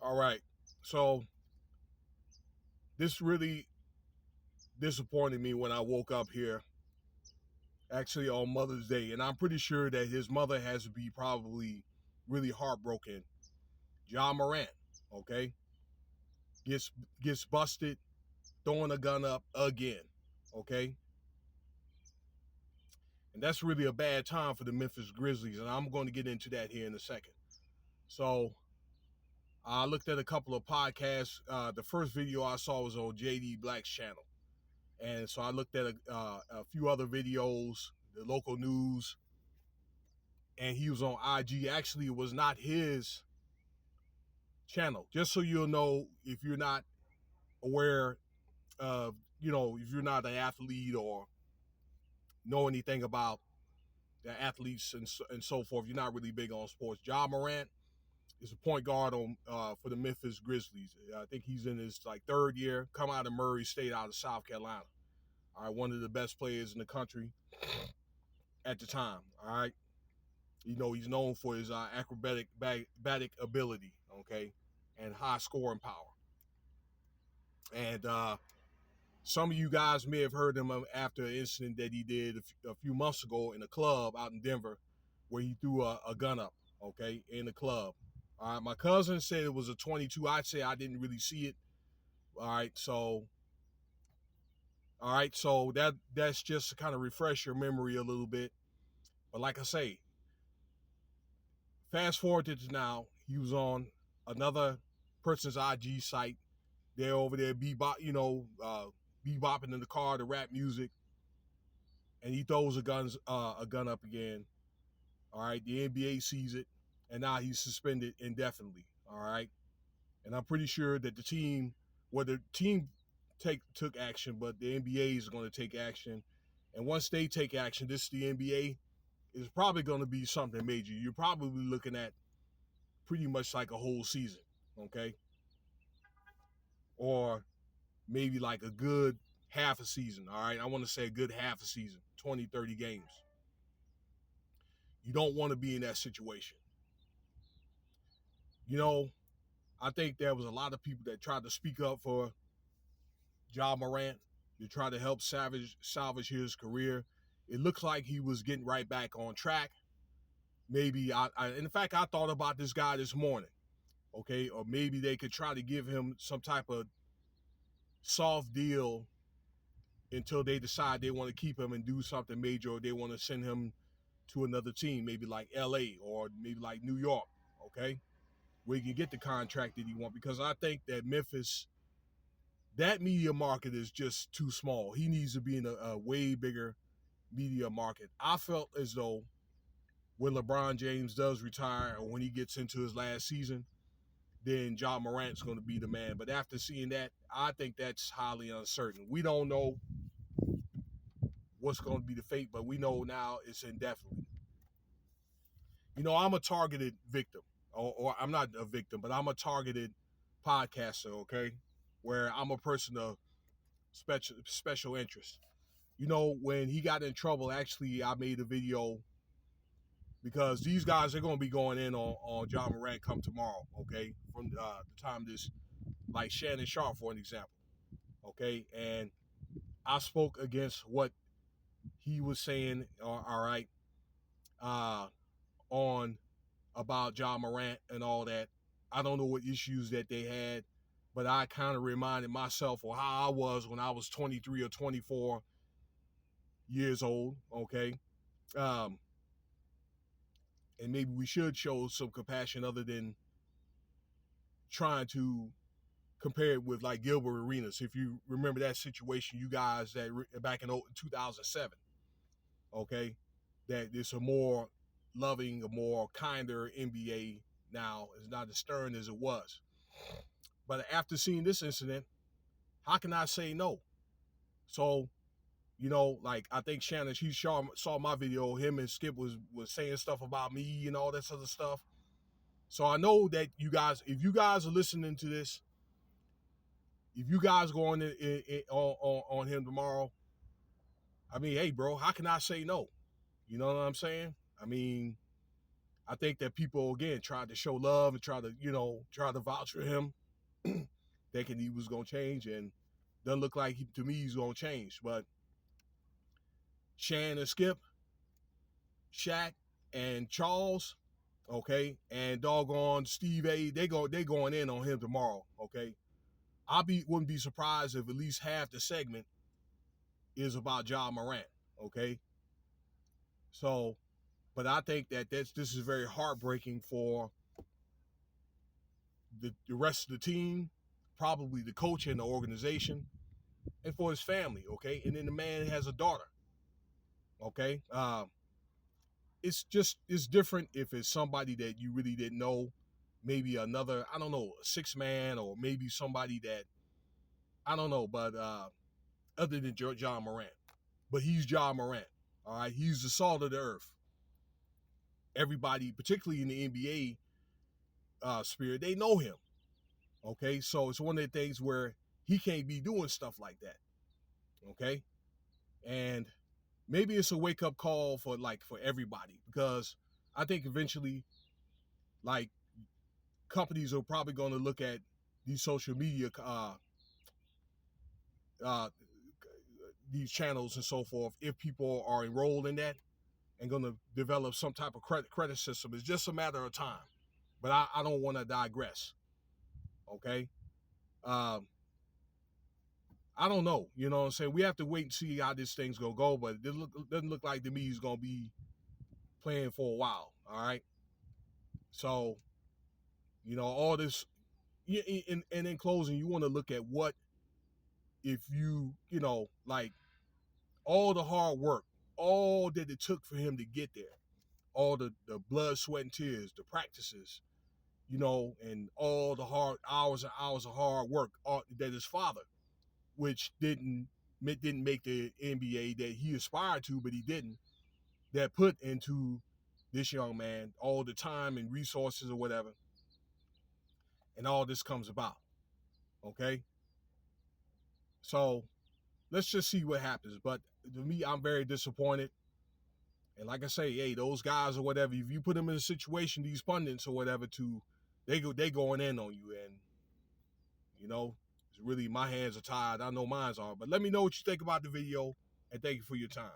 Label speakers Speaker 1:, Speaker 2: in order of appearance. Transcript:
Speaker 1: All right. So this really disappointed me when I woke up here, actually on Mother's Day, and I'm pretty sure that his mother has to be probably really heartbroken. Ja Morant, okay, gets gets busted throwing a gun up again, okay, and that's really a bad time for the Memphis Grizzlies, and I'm going to get into that here in a second. So I looked at a couple of podcasts. The first video I saw was on JD Black's channel. And so I looked at a few other videos, the local news, and he was on IG. Actually, it was not his channel. Just so you'll know, if you're not aware of, if you're not an athlete or know anything about the athletes and so forth, you're not really big on sports. Ja Morant is a point guard on for the Memphis Grizzlies. I think he's in his third year. Come out of Murray State out of South Carolina. All right, one of the best players in the country at the time. All right. He's known for his acrobatic ability, okay, and high scoring power. And some of you guys may have heard him after an incident that he did a few months ago in a club out in Denver where he threw a gun up, okay, in the club. All right, my cousin said it was a 22. I'd say I didn't really see it. All right, so that's just to kind of refresh your memory a little bit. But like I say, fast forward to now, he was on another person's IG site. They're over there bebopping in the car to rap music, and he throws a gun up again. All right, the NBA sees it, and now he's suspended indefinitely. All right, and I'm pretty sure that the team took action, but the NBA is going to take action, and once they take action, this is the NBA, is probably going to be something major. You're probably looking at pretty much like a whole season, okay? Or maybe like a good half a season, all right? I want to say a good half a season, 20, 30 games. You don't want to be in that situation. I think there was a lot of people that tried to speak up for Ja Morant to try to help salvage his career. It looks like he was getting right back on track. Maybe in fact, I thought about this guy this morning, okay? Or maybe they could try to give him some type of soft deal until they decide they want to keep him and do something major, or they want to send him to another team, maybe like LA or maybe like New York, okay? Where he can get the contract that he wants. Because I think that Memphis, that media market is just too small. He needs to be in a way bigger media market. I felt as though when LeBron James does retire or when he gets into his last season, then Ja Morant's going to be the man. But after seeing that, I think that's highly uncertain. We don't know what's going to be the fate, but we know now it's indefinitely. I'm a targeted victim, or I'm not a victim, but I'm a targeted podcaster, okay, where I'm a person of special interest. When he got in trouble, actually, I made a video because these guys are going to be going in on Ja Morant come tomorrow, okay, from the time this, like Shannon Sharp, for an example, okay, and I spoke against what he was saying, all right, on about Ja Morant and all that. I don't know what issues that they had, but I kind of reminded myself of how I was when I was 23 or 24 years old, okay? Um, and maybe we should show some compassion other than trying to compare it with like Gilbert Arenas. If you remember that situation, you guys, that back in 2007, okay, that it's a more loving, a more kinder NBA now. It's not as stern as it was. But after seeing this incident, how can I say no? So, like I think Shannon, she saw my video. Him and Skip was saying stuff about me and all this other stuff. So I know that you guys, if you guys are listening to this, if you guys go on him tomorrow, I mean, hey, bro, how can I say no? You know what I'm saying? I mean, I think that people again tried to show love and try to vouch for him, thinking he was gonna change, and doesn't look like to me he's gonna change. But Shan and Skip, Shaq and Charles, okay, and doggone Steve A, they going in on him tomorrow, okay. Wouldn't be surprised if at least half the segment is about Ja Morant, okay. So, but I think that this is very heartbreaking for the rest of the team, probably the coach and the organization, and for his family, okay. And then the man has a daughter, okay. It's different if it's somebody that you really didn't know, maybe another, I don't know, a six man, or maybe somebody that I don't know, but other than Ja Morant. But he's Ja Morant, all right. He's the salt of the earth. Everybody, particularly in the NBA spirit, they know him. Okay, so it's one of the things where he can't be doing stuff like that. Okay, and maybe it's a wake up call for everybody, because I think eventually, like, companies are probably going to look at these social media uh, these channels and so forth, if people are enrolled in that and going to develop some type of credit system. It's just a matter of time. But I don't want to digress. Okay. Um, I don't know. You know what I'm saying? We have to wait and see how this thing's going to go. But it doesn't look like to me he's going to be playing for a while. All right. So, all this. And in closing, you want to look at what if like all the hard work, all that it took for him to get there, all the blood, sweat, and tears, the practices, and all the hard hours and hours of hard work that his father, which didn't make the NBA that he aspired to, but he didn't, that put into this young man, all the time and resources or whatever, and all this comes about. Okay? So let's just see what happens. But to me, I'm very disappointed. And like I say, hey, those guys or whatever, if you put them in a situation, these pundits or whatever, they going in on you, and it's really, my hands are tied. I know mine's are. But let me know what you think about the video, and thank you for your time.